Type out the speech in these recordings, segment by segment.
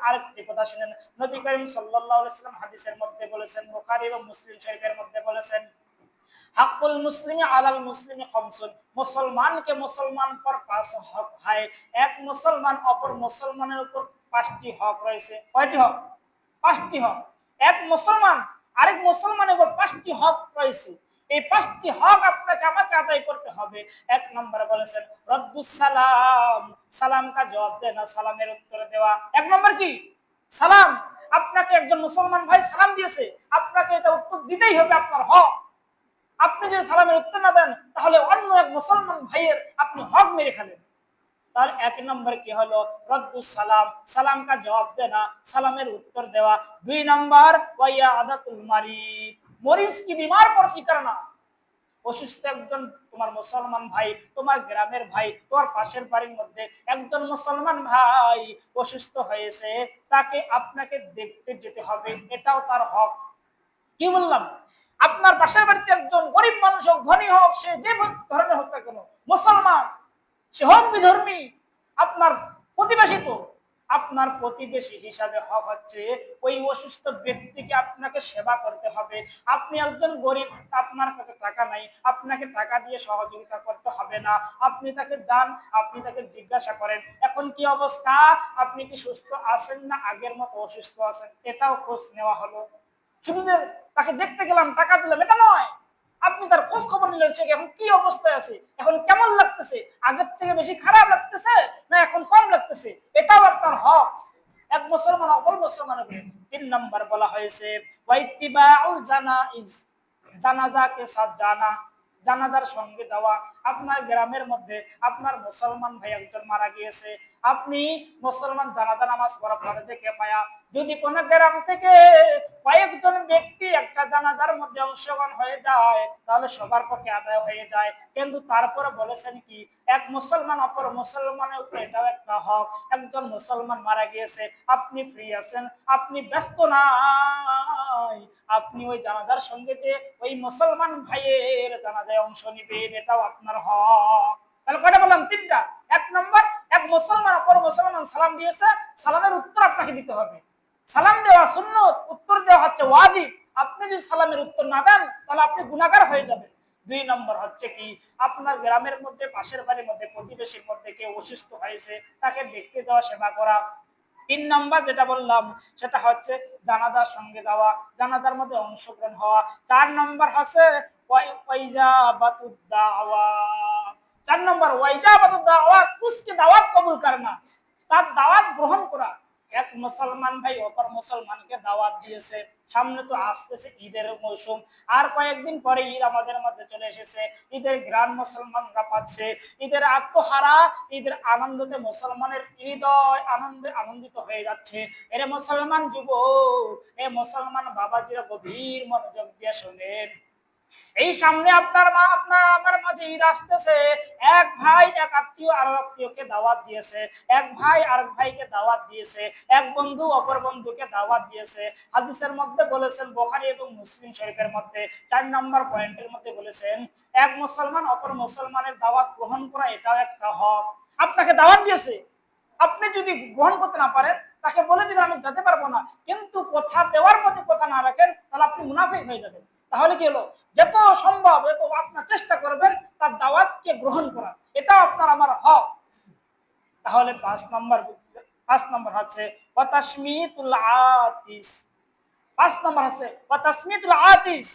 আরেকটি কথা শুনেন, নবী করিম সাল্লাল্লাহু আলাইহি ওয়াসাল্লাম হাদিসের মধ্যে বলেছেন, বুখারী এবং মুসলিম শরীফের মধ্যে বলেছেন, হাক্কুল মুসলিমি আলাল মুসলিমি খামসুন, মুসলমানকে মুসলমান পর 5 হক হয়। এক মুসলমান অপর মুসলমানের উপর 5টি হক রয়েছে। কয়টি হক? 5টি হক। এক মুসলমান আরেক মুসলমানের উপর 5টি হক রয়েছে। এই 5টি হক আপনাকে আমাকে আদায় করতে হবে। এক নম্বরে বলেছেন রদ্দুস সালাম, সালাম কা জবাব দেনা, সালামের উত্তর দেওয়া। এক নম্বর কি? সালাম। আপনাকে একজন মুসলমান ভাই সালাম দিয়েছে, আপনাকে এটা উত্তর দিতেই হবে, আপনার হক। আপনি যদি সালামের উত্তর না দেন তাহলে অন্য এক মুসলমান ভাইয়ের আপনি হক মেরে খেলেন। তার এক নম্বর কি হলো? রদ্দুস সালাম, সালাম কা জবাব দেনা, সালামের উত্তর দেওয়া। 2 নম্বর ওয়া আদাতুল মারিদ, মরিজ কি বিমার পড়ছি করনা। অসুস্থ একজন তোমার মুসলমান ভাই, তোমার গ্রামের ভাই, তোমার পাশের বাড়ির মধ্যে একজন মুসলমান ভাই অসুস্থ হয়েছে, তাকে আপনাকে দেখতে যেতে হবে, এটাও তার হক। কি বললাম? আপনার পাশের বাড়িতে একজন গরিব মানুষ হোক, ধনী হোক, সে যে ধরনের হোক না কেন, মুসলমান, সে হোক বিধর্মী, আপনার প্রতিবেশী, তো আপনার প্রতিবেশী হিসাবে হক হচ্ছে ওই অসুস্থ ব্যক্তিকে আপনাকে সেবা করতে হবে। আপনি একজন গরিব, আপনার কাছে টাকা নাই, আপনাকে টাকা দিয়ে সহযোগিতা করতে হবে না। আপনি তাকে যান, আপনি তাকে জিজ্ঞাসা করেন এখন কি অবস্থা, আপনি কি সুস্থ আছেন না আগের মতো অসুস্থ আছেন, এটাও খোঁজ নেওয়া হলো। শুধু যে তাকে দেখতে গেলাম, টাকা দিলাম, এটা নয়। আপনি তার খোঁজ খবর নিলেন, সে এখন কি অবস্থায় আছে, এখন কেমন লাগতেছে, আগের থেকে বেশি খারাপ লাগতেছে না এখন কম লাগতেছে, এটাও আপনার হক। এক মুসলমান অপর মুসলমানের উপরে। 3 নম্বর বলা হয়েছে ওয়াইতিবাউল জানাইজ, জানাজাকে সাথ জানা, জানাজার সঙ্গে যাওয়া। আপনার গ্রামের মধ্যে আপনার মুসলমান ভাই একজন মারা গিয়েছে, আপনি মুসলমান জানাজা নামাজ পড়া ফরজে কিফায়া। যদি কোন গ্রাম থেকে কয়েকজন ব্যক্তি একটা জানাজার মধ্যে অংশগ্রহণ হয়ে যায় তাহলে সবার পক্ষে আদায় হয়ে যায়, কিন্তু তারপরে বলেছেন কি এক মুসলমান অপর মুসলমানের উপরে এটাও একটা হক। একজন মুসলমান মারা গিয়েছে, আপনি ফ্রি আছেন, আপনি ব্যস্ত নাই, আপনি ওই জানাজার সঙ্গে যে ওই মুসলমান ভাইয়ের জানাজায় অংশ নিবেন, এটাও আপনার হক। তাহলে কয়টা বললাম? 3টা। এক নম্বর, এক মুসলমান অপর মুসলমান সালাম দিয়েছে, সালামের উত্তর আপনাকে দিতে হবে। সালাম দেওয়া সুন্নত, উত্তর দেওয়া হচ্ছে ওয়াজিব। আপনি যদি সালামের উত্তর না দেন তাহলে আপনি গুনাহগার হয়ে যাবেন। 2 নম্বর হচ্ছে কি আপনার গ্রামের মধ্যে পাশের বাড়ির মধ্যে প্রতিবেশীর মধ্যে কেউ অসুস্থ হয়েছে, তাকে দেখতে যাওয়া, সেবা করা। 3 নম্বর যেটা বললাম সেটা হচ্ছে জানাজার সঙ্গে যাওয়া, জানাজার মধ্যে অংশগ্রহণ হওয়া। 4 নম্বর হচ্ছে ওয়াইজাবাতুদ দাওয়া। 4 নম্বর ওয়াইজাবাতুদ দাওয়া, उसकी দাওয়াত কবুল করনা, তার দাওয়াত গ্রহণ করা। এক মুসলমান ভাই অপর মুসলমানকে দাওয়াত দিয়েছে, সামনে তো আসতেছে ঈদের মৌসুম, আর কয়েকদিন পরে ঈদ আমাদের মধ্যে চলে এসেছে। ঈদের গ্রাম মুসলমানরা পাচ্ছে, ঈদের আত্মহারা, ঈদের আনন্দতে মুসলমানের হৃদয় আনন্দে আনন্দিত হয়ে যাচ্ছে। এর মুসলমান যুবক, এ মুসলমান বাবাজিরা গভীর মনোযোগ দিয়ে শোনেন। এই সামনে আপনার মা আপনার আমার মাঝে ঈদ আসতেছে, এক ভাই এক আত্মীয় আর আত্মীয়কে দাওয়াত দিয়েছে, এক ভাই আর ভাইকে দাওয়াত দিয়েছে, এক বন্ধু অপর বন্ধুকে দাওয়াত দিয়েছে। হাদিসের মধ্যে বলেছেন, বুখারী এবং মুসলিম শরীফের মধ্যে 4 নম্বর পয়েন্টের মধ্যে বলেছেন এক মুসলমান অপর মুসলমানের দাওয়াত গ্রহণ করা এটাও একটা হক। আপনাকে দাওয়াত দিয়েছে, আপনি যদি গ্রহণ করতে না পারেন, তাকে বলে দিবেন আমি যেতে পারবো না, কিন্তু কথা দেওয়ার প্রতি কথা না রাখেন তাহলে আপনি মুনাফিক হয়ে যাবেন। তাহলে কি হলো? যত সম্ভব এত আপনার চেষ্টা করবেন তার দাওয়াতকে গ্রহণ করার, এটা আপনার আমার হক। তাহলে 5 নম্বর হচ্ছে ওয়াতাসমিতুল আতিস। 5 নম্বর হচ্ছে ওয়াতাসমিতুল আতিস,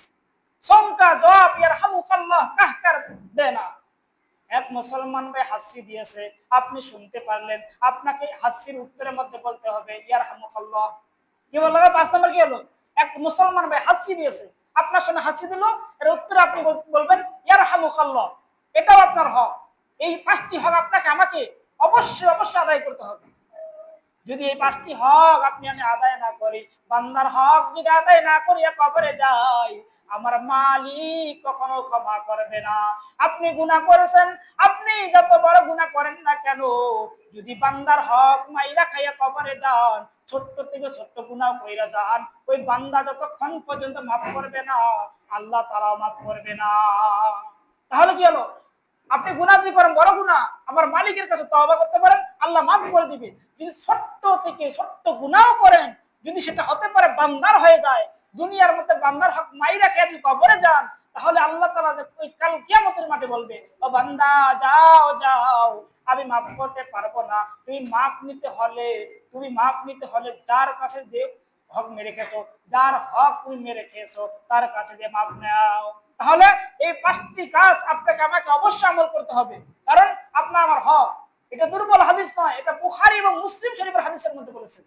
সংকা জবাব ইয়ারহামুকাল্লাহ কাহকার দেনা। এক মুসলমান ভাই হাসি দিয়েছে, আপনি শুনতে পারলেন, আপনাকে হাসির উত্তরের মধ্যে বলতে হবে ইয়ারহামুকাল্লাহ। কি বললো? 5 নম্বর কি হলো? এক মুসলমান ভাই হাসি দিয়েছে, আপনার সামনে হাসি দিল, এর উত্তরে আপনি বলবেন ইয়ারহামুকাল্লাহ, এটাও আপনার হক। এই 5টি হক আপনাকে আমাকে অবশ্যই অবশ্যই আদায় করতে হবে। যদি এই 5টি হক আপনি আমি আদায় না করি, বান্দার হক যদি আদায় না করি কবরে যাই, আমার মালিক কখনো ক্ষমা করবে না। আপনি গুনাহ করেছেন, আপনি যত বড় গুনাহ করেন না কেন, যদি বান্দার হক মাইরা খাইয়া কবরে যান, ছোট্ট থেকে ছোট্ট গুনাহ কইরা যান, ওই বান্দা যতক্ষণ পর্যন্ত মাফ করবে না আল্লাহ তাআলাও মাফ করবে না। তাহলে কি হলো? আপনি গুনাহ যদি করেন বড় গুনাহ, আমার মালিকের কাছে তওবা করতে পারেন, আল্লাহ মাফ করে দিবে। যদি ছোট্ট থেকে ছোট্ট গুনাহও করেন, যদি সেটা হতে পারে বান্দার হয়ে যায়, দুনিয়ার মধ্যে বান্দার হক মাইরা খেয়ে যদি কবরে যান, তাহলে আল্লাহ তাআলা ওই কাল কিয়ামতের মাঠে বলবে, ও বান্দা যাও যাও, আমি মাফ করতে পারবো না। তুমি মাফ নিতে হলে যার কাছে যে হক মেরে খেয়েছো, যার হক তুমি মেরে খেয়েছো, তার কাছে যে মাফ নাও। তাহলে এই 5টি কাজ আপনাকে আমাকে অবশ্যই আমল করতে হবে, কারণ আপনার আমার হক। এটা দুর্বল হাদিস নয়, এটা বুখারী এবং মুসলিম শরীফের হাদিসের মধ্যে বলেছে।